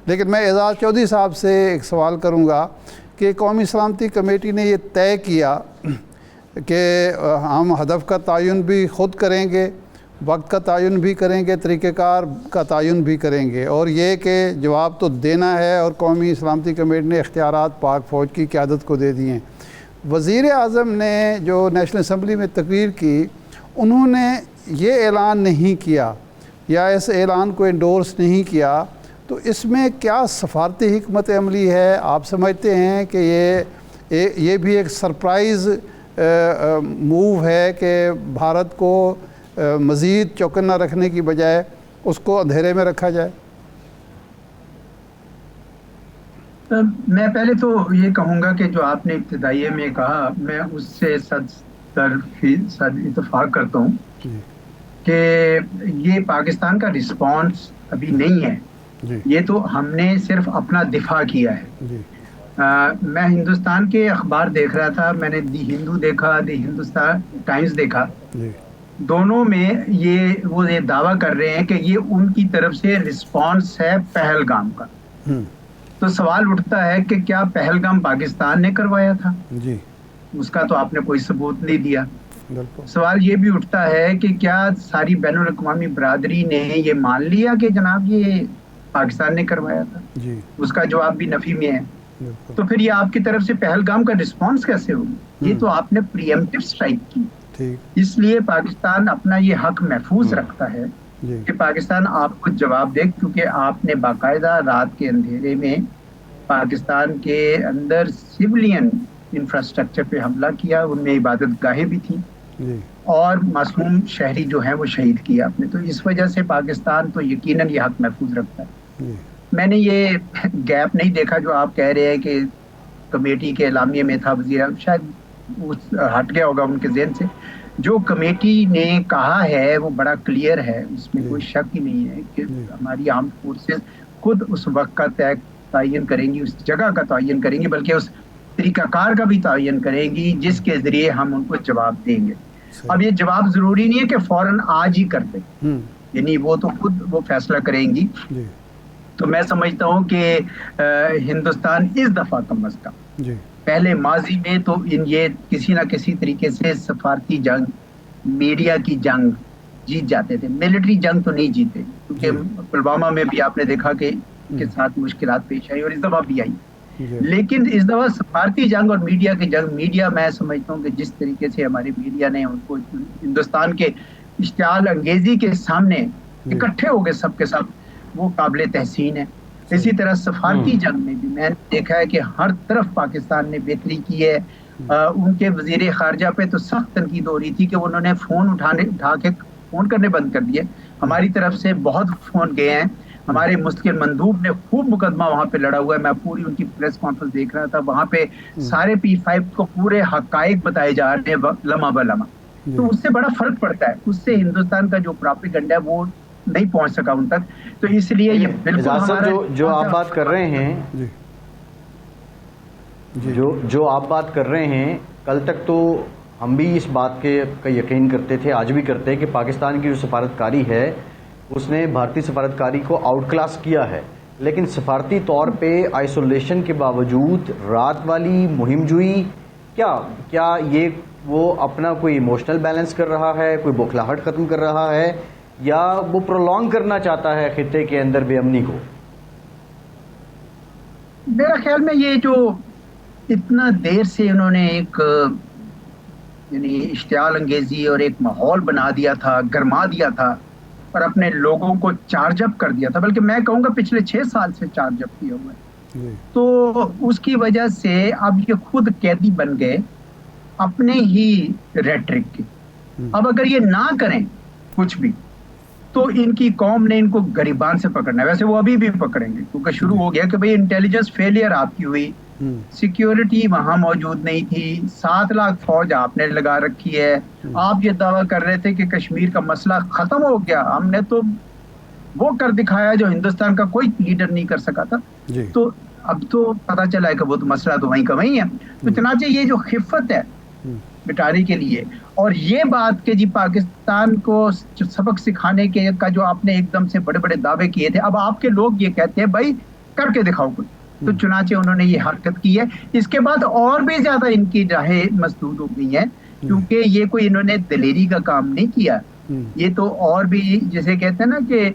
لیکن میں اعزاز چودھری صاحب سے ایک سوال کروں گا کہ قومی سلامتی کمیٹی نے یہ طے کیا کہ ہم ہدف کا تعین بھی خود کریں گے، وقت کا تعین بھی کریں گے، طریقہ کار کا تعین بھی کریں گے، اور یہ کہ جواب تو دینا ہے، اور قومی سلامتی کمیٹی نے اختیارات پاک فوج کی قیادت کو دے دیے ہیں۔ وزیر اعظم نے جو نیشنل اسمبلی میں تقریر کی، انہوں نے یہ اعلان نہیں کیا یا اس اعلان کو انڈورس نہیں کیا، تو اس میں کیا سفارتی حکمت عملی ہے؟ آپ سمجھتے ہیں کہ یہ بھی ایک سرپرائز موو ہے کہ بھارت کو مزید چوکنا رکھنے کی بجائے اس کو اندھیرے میں رکھا جائے؟ میں پہلے تو یہ کہوں گا کہ جو آپ نے ابتدائیے میں کہا، میں اس سے 100% اتفاق کرتا ہوں کہ یہ پاکستان کا رسپانس ابھی نہیں ہے، یہ تو ہم نے صرف اپنا دفاع کیا ہے۔ میں ہندوستان کے اخبار دیکھ رہا تھا، میں نے دی ہندو دیکھا، دی ہندوستان ٹائمز دیکھا، دونوں میں وہ یہ دعویٰ کر رہے ہیں کہ یہ ان کی طرف سے رسپانس ہے پہلگام کا۔ تو سوال اٹھتا ہے کہ کیا پہلگام پاکستان نے کروایا تھا؟ اس کا تو آپ نے کوئی ثبوت نہیں دیا۔ سوال یہ بھی اٹھتا ہے کہ کیا ساری بین الاقوامی برادری نے یہ مان لیا کہ جناب یہ پاکستان نے کروایا تھا؟ اس کا جواب بھی نفی میں ہے۔ تو پھر یہ آپ کی طرف سے پہلگام کا رسپانس کیسے ہوگا؟ یہ تو آپ نے پری ایمپٹیو اسٹرائک کی۔ اس لیے پاکستان اپنا یہ حق محفوظ رکھتا ہے کہ پاکستان آپ کو جواب دے، کیونکہ آپ نے باقاعدہ رات کے اندھیرے میں پاکستان کے اندر سیولین انفراسٹرکچر پہ حملہ کیا، ان میں عبادت گاہیں بھی تھیں، اور معصوم شہری جو ہیں وہ شہید کیا آپ نے۔ تو اس وجہ سے پاکستان تو یقیناً یہ حق محفوظ رکھتا ہے۔ میں نے یہ گیپ نہیں دیکھا جو آپ کہہ رہے ہیں کہ کمیٹی کے اعلامیے میں تھا، وزیر شاید ہٹ گیا ہوگا ان کے ذہن سے۔ جو کمیٹی نے کہا ہے وہ بڑا کلیئر ہے، اس میں کوئی شک ہی نہیں ہے کہ ہماری آرمڈ فورسز خود اس وقت کا تعین کریں گی، اس جگہ کا تعین کریں گی، بلکہ اس طریقہ کار کا بھی تعین کریں گی جس کے ذریعے ہم ان کو جواب دیں گے۔ اب یہ جواب ضروری نہیں ہے کہ فوراً آج ہی کر دیں، یعنی وہ تو خود وہ فیصلہ کریں گی۔ تو میں سمجھتا ہوں کہ ہندوستان اس دفعہ کم از کم پہلے ماضی میں تو یہ کسی نہ کسی طریقے سے سفارتی جنگ، میڈیا کی جنگ جیت جاتے تھے، ملٹری جنگ تو نہیں جیتے، کیونکہ پلوامہ میں بھی آپ نے دیکھا کہ کے ساتھ مشکلات پیش آئی، اور اس دفعہ بھی آئی۔ لیکن اس دفعہ سفارتی جنگ اور میڈیا کی جنگ، میڈیا میں سمجھتا ہوں کہ جس طریقے سے ہماری میڈیا نے ان کو ہندوستان کے اشتعال انگیزی کے سامنے اکٹھے ہو گئے سب کے سب، وہ قابل تحسین ہے۔ اسی طرح سفارتی جنگ میں بھی میں نے دیکھا ہے کہ ہر طرف پاکستان نے بہتری کی ہے۔ ان کے وزیر خارجہ پہ تو سخت تنقید ہو رہی تھی کہ انہوں نے فون اٹھا کے فون کرنے بند کر دیے۔ ہماری طرف سے بہت فون گئے ہیں، ہمارے مستقل مندوب نے خوب مقدمہ وہاں پہ لڑا ہوا ہے۔ میں پوری ان کی پریس کانفرنس دیکھ رہا تھا، وہاں پہ سارے P5 کو پورے حقائق بتائے جا رہے ہیں لمحہ بہ لمحہ۔ تو اس سے بڑا فرق پڑتا ہے، اس سے ہندوستان کا جو پراپیگنڈا ہے وہ نہیں پہنچ سکا ان تک۔ تو اس لیے یہ بالکل جو آپ بات کر رہے ہیں، جو آپ بات کر رہے ہیں، کل تک تو ہم بھی اس بات کا یقین کرتے تھے، آج بھی کرتے ہیں کہ پاکستان کی جو سفارتکاری ہے اس نے بھارتی سفارتکاری کو آؤٹ کلاس کیا ہے، لیکن سفارتی طور پہ آئسولیشن کے باوجود رات والی مہم جوئی، کیا یہ وہ اپنا کوئی ایموشنل بیلنس کر رہا ہے، کوئی بوکھلاہٹ ختم کر رہا ہے، یا وہ پرولونگ کرنا چاہتا ہے خطے کے اندر بے امنی کو؟ میرا خیال میں یہ جو اتنا دیر سے انہوں نے ایک یعنی اشتعال انگیزی اور ایک ماحول بنا دیا تھا، گرما دیا تھا اور اپنے لوگوں کو چارج اپ کر دیا تھا، بلکہ میں کہوں گا پچھلے 6 سال سے چارج اپ کیا ہوا ہے، تو اس کی وجہ سے اب یہ خود قیدی بن گئے اپنے ہی ریٹرک کے۔ اب اگر یہ نہ کریں کچھ بھی تو ان کی قوم نے ان کو گریبان سے پکڑنا ہے۔ ویسے وہ ابھی بھی پکڑیں گے، کیونکہ شروع ہو گیا کہ بھئی انٹیلیجنس فیلئر آپ کی ہوئی، سیکیورٹی وہاں موجود نہیں تھی، 7 لاکھ فوج آپ نے لگا رکھی ہے، آپ یہ دعویٰ کر رہے تھے کہ کشمیر کا مسئلہ ختم ہو گیا، ہم نے تو وہ کر دکھایا جو ہندوستان کا کوئی لیڈر نہیں کر سکا تھا۔ تو اب تو پتہ چلا ہے کہ وہ تو مسئلہ تو وہیں کا وہیں ہے۔ تو چنانچہ یہ جو خفت ہے مٹانے کے لیے، اور یہ بات کہ جی پاکستان کو سبق سکھانے کے کا جو آپ نے ایک دم سے بڑے بڑے دعوے کیے تھے، اب آپ کے لوگ یہ کہتے ہیں بھائی کر کے دکھاؤ کچھ. تو چنانچہ انہوں نے یہ حرکت کی ہے. اس کے بعد اور بھی زیادہ ان کی راہیں مسدود ہو گئی ہیں, کیونکہ یہ کوئی انہوں نے دلیری کا کام نہیں کیا. یہ تو اور بھی جسے کہتے ہیں نا کہ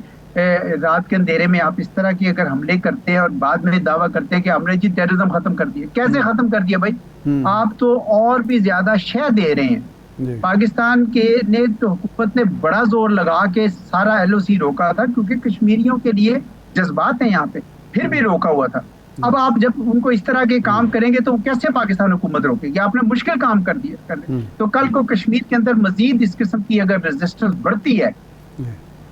رات کے اندھیرے میں آپ اس طرح کی اگر حملے کرتے ہیں اور بعد میں دعویٰ کرتے ہیں کہ ہم نے جی ٹیررزم ختم کر دیا. کیسے ختم کر دیا بھائی؟ آپ تو اور بھی زیادہ شے دے رہے ہیں. پاکستان کے نے تو حکومت نے بڑا زور لگا کے سارا ایل او سی روکا تھا, کیونکہ کشمیریوں کے لیے جذبات ہیں یہاں پہ, پھر بھی روکا ہوا تھا. اب آپ جب ان کو اس طرح کے کام کریں گے تو کیسے پاکستان حکومت روکے گی؟ آپ نے مشکل کام کر دیا. تو کل کو کشمیر کے اندر مزید اس قسم کی اگر ریزسٹنس بڑھتی ہے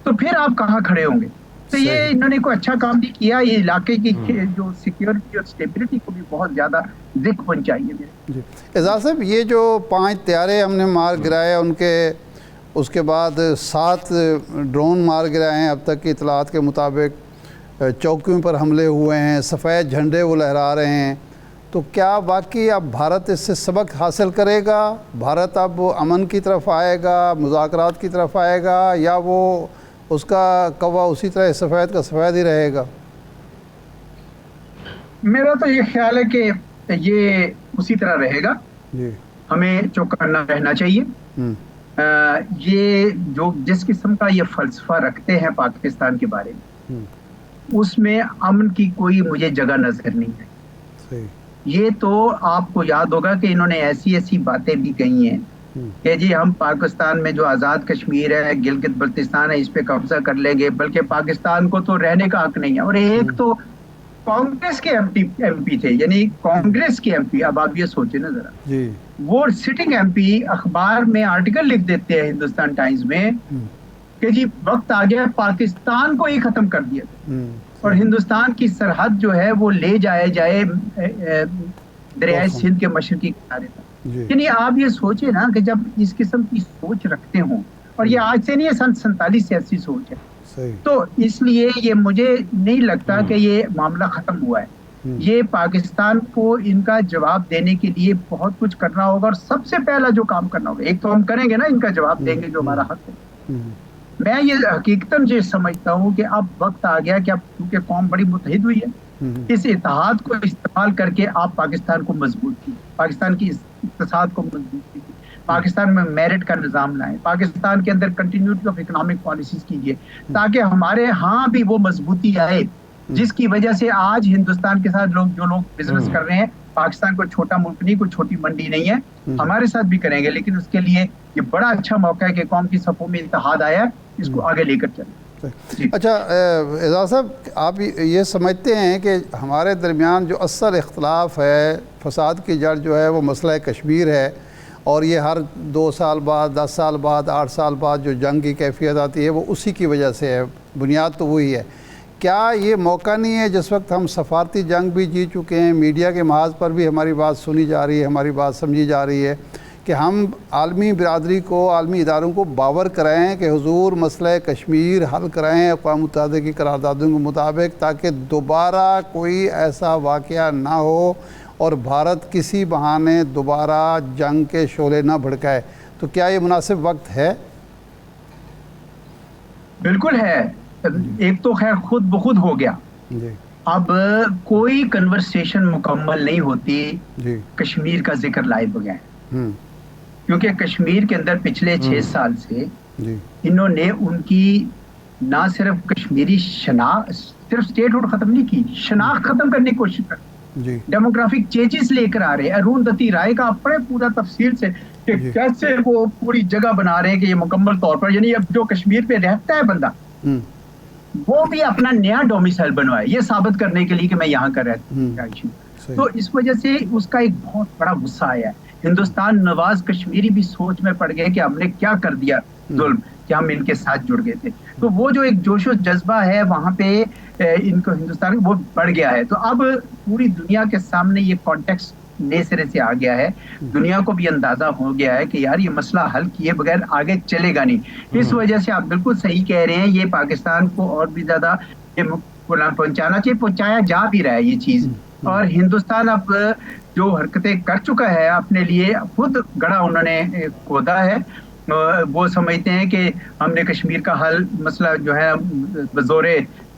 تو پھر آپ کہاں کھڑے ہوں گے؟ تو یہ انہوں نے کوئی اچھا کام نہیں کیا. یہ علاقے کی جو سیکیورٹی اور اسٹیبلٹی کو بھی بہت زیادہ دق پہنچائی ہے. اعزاز صاحب, یہ جو 5 طیارے ہم نے مار گرائے, ان کے اس کے بعد 7 ڈرون مار گرائے ہیں اب تک کی اطلاعات کے مطابق, چوکیوں پر حملے ہوئے ہیں, سفید جھنڈے وہ لہرا رہے ہیں, تو کیا واقعی اب بھارت اس سے سبق حاصل کرے گا؟ بھارت اب امن کی طرف آئے گا, مذاکرات کی طرف آئے گا, یا وہ اس کا کوا اسی طرح سفید کا سفید ہی رہے گا؟ میرا تو یہ خیال ہے کہ یہ اسی طرح رہے گا. ہمیں چوکنا رہنا چاہیے. یہ جو جس قسم کا یہ فلسفہ رکھتے ہیں پاکستان کے بارے میں, اس میں امن کی کوئی مجھے جگہ نظر نہیں ہے. یہ تو آپ کو یاد ہوگا کہ انہوں نے ایسی باتیں بھی کہی ہیں کہ جی ہم پاکستان میں جو آزاد کشمیر ہے, گلگت بلتستان ہے, اس پہ قبضہ کر لیں گے, بلکہ پاکستان کو تو رہنے کا حق نہیں ہے. اور ایک تو کانگریس کے ایم پی تھے, یعنی کانگریس کے ایم پی. اب آپ یہ سوچیں نا ذرا, وہ سٹنگ ایم پی اخبار میں آرٹیکل لکھ دیتے ہیں ہندوستان ٹائمز میں کہ جی وقت آ گیا پاکستان کو ہی ختم کر دیا اور ہندوستان کی سرحد جو ہے وہ لے جائے دریائے سندھ کے مشرقی کنارے تک. یعنی آپ یہ سوچیں نا کہ جب اس قسم کی سوچ رکھتے ہوں, اور یہ آج سے نہیں ہے, سن 47 سے ایسی سوچ ہے, تو اس لیے یہ مجھے نہیں لگتا کہ یہ معاملہ ختم ہوا ہے. یہ پاکستان کو ان کا جواب دینے کے لیے بہت کچھ کرنا ہوگا, اور سب سے پہلا جو کام کرنا ہوگا, ایک تو ہم کریں گے نا, ان کا جواب دیں گے جو ہمارا حق ہے. میں یہ حقیقتاً یہ سمجھتا ہوں کہ اب وقت آ گیا کہ اب کیونکہ قوم بڑی متحد ہوئی ہے, اس اتحاد کو استعمال کر کے آپ پاکستان کو مضبوط کیجیے, پاکستان کی اقتصاد کو مضبوط کیجیے, پاکستان میں میرٹ کا نظام لائیں, پاکستان کے اندر کنٹینیوٹی آف اکنامک پالیسیز کیجیے, تاکہ ہمارے ہاں بھی وہ مضبوطی آئے جس کی وجہ سے آج ہندوستان کے ساتھ جو لوگ بزنس کر رہے ہیں, پاکستان کوئی چھوٹا ملک نہیں, کوئی چھوٹی منڈی نہیں ہے, ہمارے ساتھ بھی کریں گے, لیکن اس کے لیے یہ بڑا اچھا موقع ہے کہ قوم کی صفوں میں اتحاد آیا ہے, اس کو آگے لے کر چلیں. اچھا اعزاز صاحب, آپ یہ سمجھتے ہیں کہ ہمارے درمیان جو اصل اختلاف ہے, فساد کی جڑ جو ہے وہ مسئلہ کشمیر ہے, اور یہ ہر 2 سال بعد, 10 سال بعد, 8 سال بعد جو جنگ کی کیفیت آتی ہے وہ اسی کی وجہ سے ہے, بنیاد تو وہی ہے. کیا یہ موقع نہیں ہے جس وقت ہم سفارتی جنگ بھی جی چکے ہیں, میڈیا کے محاذ پر بھی ہماری بات سنی جا رہی ہے, ہماری بات سمجھی جا رہی ہے, کہ ہم عالمی برادری کو, عالمی اداروں کو باور کرائیں کہ حضور مسئلہ کشمیر حل کرائیں اقوام متحدہ کی قراردادوں کے مطابق, تاکہ دوبارہ کوئی ایسا واقعہ نہ ہو اور بھارت کسی بہانے دوبارہ جنگ کے شعلے نہ بھڑکائے. تو کیا یہ مناسب وقت ہے؟ بالکل ہے. ایک تو خیر خود بخود ہو گیا, اب کوئی کنورسیشن مکمل نہیں ہوتی کشمیر کا ذکر لائے بغیر, کیونکہ کشمیر کے اندر پچھلے 6 سال سے انہوں نے ان کی نہ صرف کشمیری شناخت, صرف اسٹیٹ ہوڈ ختم نہیں کی, شناخت ختم کرنے کی کوشش کر, ڈیموگرافک چینجز لے کر آ رہے ہیں. اروندھتی رائے کا آپ پڑھیں پورا تفصیل سے کہ کیسے وہ پوری جگہ بنا رہے ہیں کہ یہ مکمل طور پر, یعنی اب جو کشمیر پہ رہتا ہے بندہ وہ بھی اپنا نیا ڈومیسائل بنوائے, یہ ثابت کرنے کے لیے کہ میں یہاں کا رہتا ہوں. تو اس وجہ سے اس کا ایک بہت بڑا غصہ آیا ہے. ہندوستان نواز کشمیری بھی سوچ میں پڑ گئے کہ ہم نے کیا کر دیا ظلم, کہ ہم ان کے ساتھ جڑ گئے تھے. تو وہ جو ایک جوش و جذبہ ہے وہاں پہ ان کو ہندوستان وہ بڑھ گیا ہے. تو اب پوری دنیا کے سامنے یہ کانٹیکسٹ نئے سرے سے آ گیا ہے, دنیا کو بھی اندازہ ہو گیا ہے کہ یار یہ مسئلہ حل کیے بغیر آگے چلے گا نہیں. اس وجہ سے آپ بالکل صحیح کہہ رہے ہیں, یہ پاکستان کو اور بھی زیادہ پہنچانا چاہیے, پہنچایا جا بھی رہا ہے یہ چیز. اور ہندوستان اب جو حرکتیں کر چکا ہے اپنے لیے, خود گڑھا انہوں نے کھودا ہے. وہ سمجھتے ہیں کہ ہم نے کشمیر کا حل مسئلہ جو ہے بزور